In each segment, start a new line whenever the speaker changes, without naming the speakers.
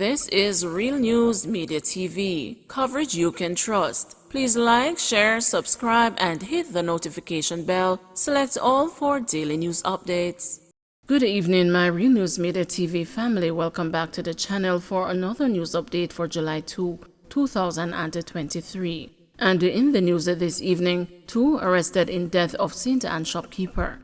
This is Real News Media TV, coverage you can trust. Please like, share, subscribe, and hit the notification bell. Select all for daily news updates. Good evening, my Real News Media TV family. Welcome back to the channel for another news update for July 2, 2023. And in the news this evening, 2 arrested in death of St. Anne shopkeeper.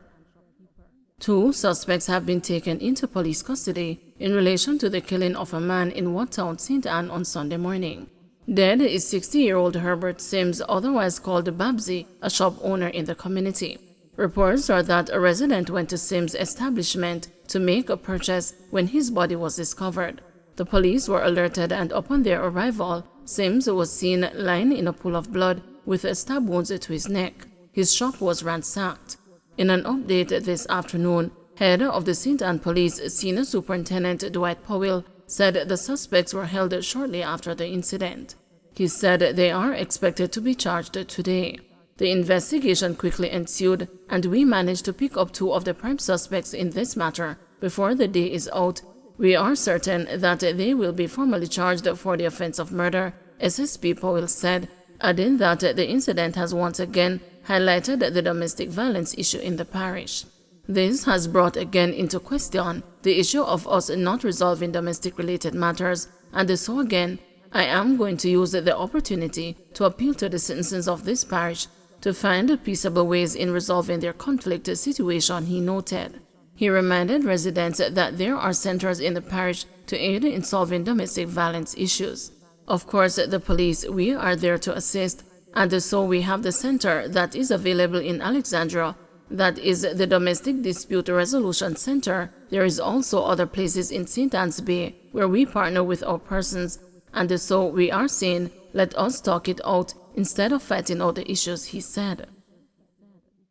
2 suspects have been taken into police custody in relation to the killing of a man in Watertown, St. Anne on Sunday morning. Dead is 60-year-old Herbert Sims, otherwise called Babsy, a shop owner in the community. Reports are that a resident went to Sims' establishment to make a purchase when his body was discovered. The police were alerted, and upon their arrival, Sims was seen lying in a pool of blood with stab wounds to his neck. His shop was ransacked. In an update this afternoon, head of the St. Anne Police Senior Superintendent Dwight Powell said the suspects were held shortly after the incident. He said they are expected to be charged today. The investigation quickly ensued, and we managed to pick up 2 of the prime suspects in this matter before the day is out. We are certain that they will be formally charged for the offense of murder, SSP Powell said, adding that the incident has once again highlighted the domestic violence issue in the parish. This has brought again into question the issue of us not resolving domestic-related matters, and so again, I am going to use the opportunity to appeal to the citizens of this parish to find peaceable ways in resolving their conflict situation, he noted. He reminded residents that there are centers in the parish to aid in solving domestic violence issues. Of course, the police, we are there to assist, and so we have the center that is available in Alexandria, that is the Domestic Dispute Resolution Center. There is also other places in St. Anne's Bay where we partner with our persons, and so we are saying, let us talk it out instead of fighting out the issues, he said.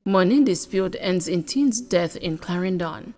Money dispute ends in teen's death in Clarendon.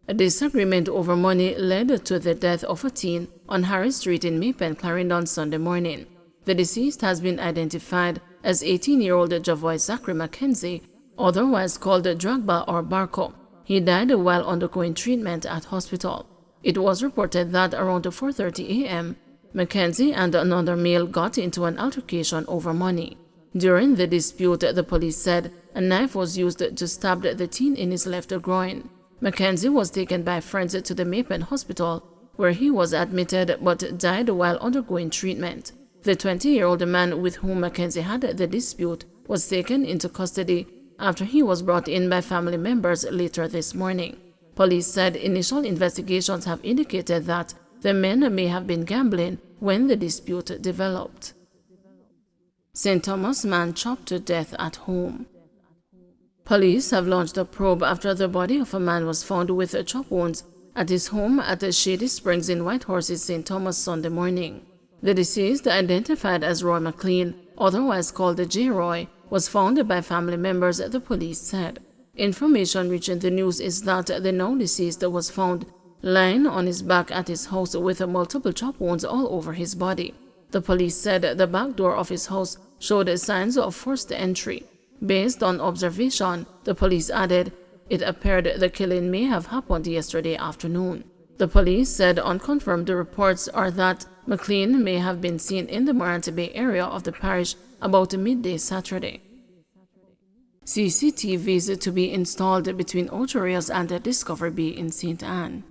A disagreement over money led to the death of a teen on Harris Street in Maypen, Clarendon Sunday morning. The deceased has been identified as 18-year-old Javoy Zachary Mackenzie, otherwise called Dragba or Barco. He died while undergoing treatment at hospital. It was reported that around 4:30 a.m., Mackenzie and another male got into an altercation over money. During the dispute, the police said a knife was used to stab the teen in his left groin. Mackenzie was taken by friends to the Maypen Hospital, where he was admitted but died while undergoing treatment. The 20-year-old man with whom Mackenzie had the dispute was taken into custody after he was brought in by family members later this morning. Police said initial investigations have indicated that the men may have been gambling when the dispute developed. St. Thomas man chopped to death at home. Police have launched a probe after the body of a man was found with chop wounds at his home at Shady Springs in Whitehorses, St. Thomas Sunday morning. The deceased, identified as Roy McLean, otherwise called J. Roy, was found by family members, the police said. Information reaching the news is that the now deceased was found lying on his back at his house with multiple chop wounds all over his body. The police said the back door of his house showed signs of forced entry. Based on observation, the police added, it appeared the killing may have happened yesterday afternoon. The police said unconfirmed reports are that McLean may have been seen in the Morant Bay area of the parish about midday Saturday. CCTVs to be installed between Ocherios and the Discovery Bay in St. Anne.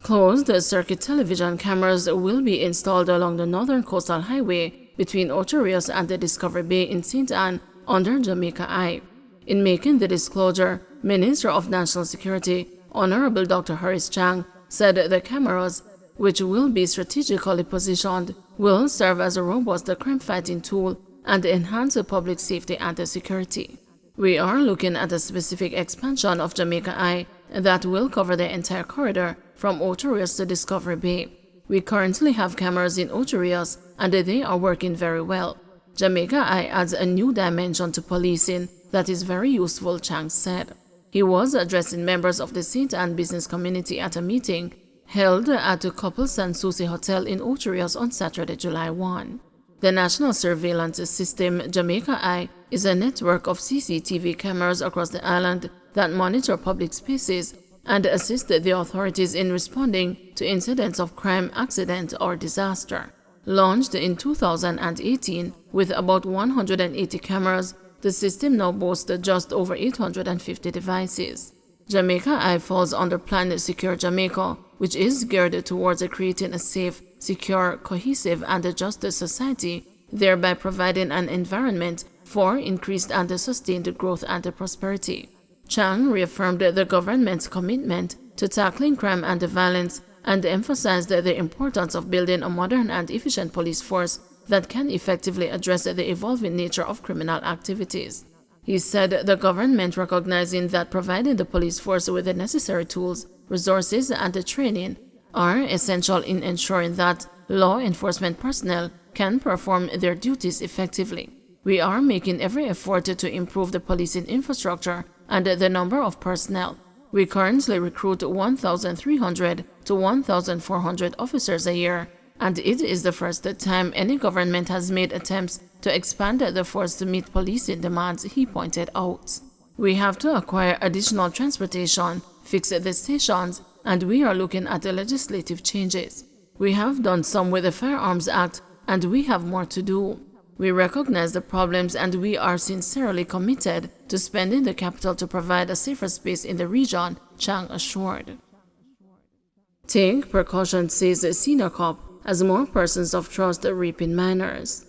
Closed-circuit television cameras will be installed along the Northern Coastal Highway between Ocherios and the Discovery Bay in St. Anne under Jamaica Eye. In making the disclosure, Minister of National Security, Honorable Dr. Horace Chang, said the cameras, which will be strategically positioned, will serve as a robust crime-fighting tool and enhance public safety and security. We are looking at a specific expansion of Jamaica Eye that will cover the entire corridor from Ocherios to Discovery Bay. We currently have cameras in Ocherios, and they are working very well. Jamaica Eye adds a new dimension to policing that is very useful, Chang said. He was addressing members of the St. Anne business community at a meeting held at the Couple San Souci Hotel in Ocherios on Saturday, July 1. The National Surveillance System, Jamaica Eye, is a network of CCTV cameras across the island that monitor public spaces, and assist the authorities in responding to incidents of crime, accident, or disaster. Launched in 2018 with about 180 cameras, the system now boasts just over 850 devices. Jamaica Eye falls under Plan Secure Jamaica, which is geared towards creating a safe, secure, cohesive, and just society, thereby providing an environment for increased and sustained growth and prosperity. Chang reaffirmed the government's commitment to tackling crime and violence and emphasized the importance of building a modern and efficient police force that can effectively address the evolving nature of criminal activities. He said the government, recognizing that providing the police force with the necessary tools, resources, and training are essential in ensuring that law enforcement personnel can perform their duties effectively. We are making every effort to improve the policing infrastructure and the number of personnel. We currently recruit 1,300 to 1,400 officers a year, and it is the first time any government has made attempts to expand the force to meet policing demands, he pointed out. We have to acquire additional transportation, fix the stations, and we are looking at the legislative changes. We have done some with the Firearms Act, and we have more to do. We recognize the problems, and we are sincerely committed to spending the capital to provide a safer space in the region, Chang assured. Take precaution, says a senior cop, as more persons of trust are raping minors.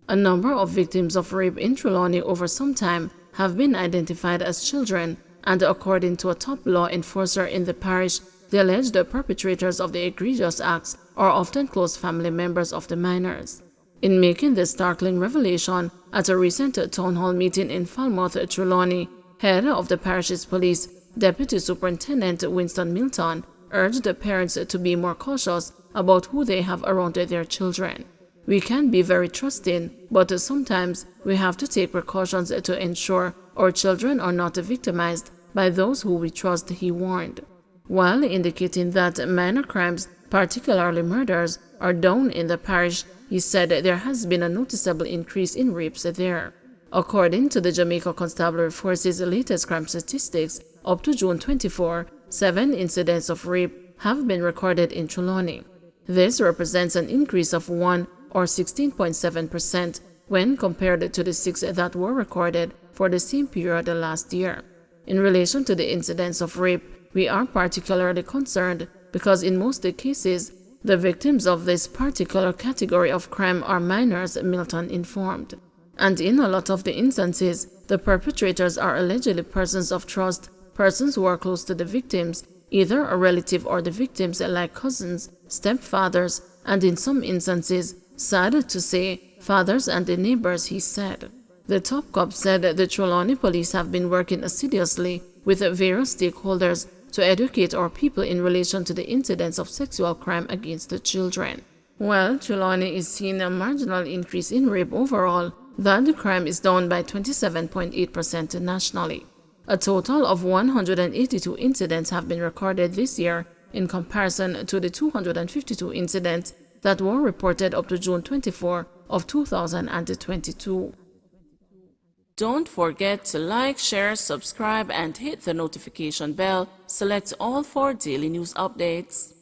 A number of victims of rape in Trelawny over some time have been identified as children, and according to a top law enforcer in the parish, the alleged perpetrators of the egregious acts are often close family members of the minors. In making this startling revelation at a recent town hall meeting in Falmouth, Trelawny, head of the parish's police, Deputy Superintendent Winston Milton, urged the parents to be more cautious about who they have around their children. We can be very trusting, but sometimes we have to take precautions to ensure our children are not victimized by those who we trust, he warned. While indicating that minor crimes, particularly murders, are down in the parish, he said there has been a noticeable increase in rapes there. According to the Jamaica Constabulary Force's latest crime statistics, up to June 24, 7 incidents of rape have been recorded in Trelawny. This represents an increase of 1 or 16.7% when compared to the 6 that were recorded for the same period last year. In relation to the incidents of rape, we are particularly concerned because in most cases, the victims of this particular category of crime are minors, Milton informed. And in a lot of the instances, the perpetrators are allegedly persons of trust, persons who are close to the victims, either a relative or the victims like cousins, stepfathers, and in some instances, sad to say, fathers and the neighbors, he said. The top cop said the Trelawny police have been working assiduously with various stakeholders to educate our people in relation to the incidents of sexual crime against the children. While Trelawny is seeing a marginal increase in rape overall, that crime is down by 27.8% nationally. A total of 182 incidents have been recorded this year in comparison to the 252 incidents that were reported up to June 24 of 2022. Don't forget to like, share, subscribe, and hit the notification bell. Select all for daily news updates.